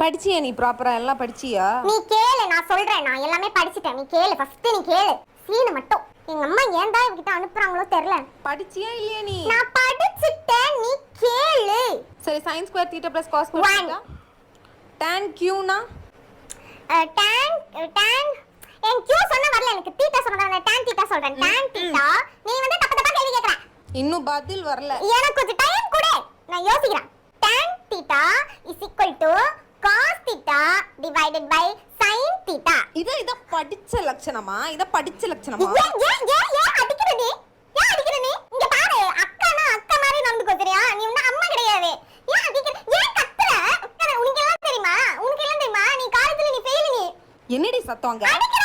படிச்சியா நீ ப்ராப்பரா எல்லாம் படிச்சியா? நீ கேளு, நான் சொல்றேன். நான் எல்லாமே படிச்சிட்டேன். நீ கேளு, ஃபர்ஸ்ட் நீ கேளு. சீனு மட்டும் எங்க அம்மா ஏன்டா இவகிட்ட அனுப்புறாங்களோ தெரியல. படிச்சியா இல்லையா நீ? நான் படிச்சிட்டேன், நீ கேளு. சரி, sin square theta plus cos square theta. tan q னா tan en q சொன்னா வரல, எனக்கு தீட்டா சொன்னா நான் tan தீட்டா சொல்றேன். tan தீட்டா நீ வந்து தப்பு தப்பா கேள்வி கேக்குற. இன்னும் பதில் வரல. எனக்கு கொஞ்சம் டைம் கொடு, நான் யோசிக்கிறேன். tan theta cos theta divided by sin theta. இத படிச்ச லட்சணமா? இத படிச்ச லட்சணமா? ஏன் அடிக்கிறடி? ஏன் அடிக்கிறடி? இங்க பாரு, அக்கானா அக்கா மாதிரி நடந்துக்கோ, சரியா? நீ வந்து அம்மா கிடையாது. ஏன் அடிக்கிற? ஏன் கத்துற? உனக்கு எல்லாம் தெரியுமா? நீ காலேஜ்ல நீ ஃபெயில். நீ என்னடி சத்தம் அங்க? அடிக்கிற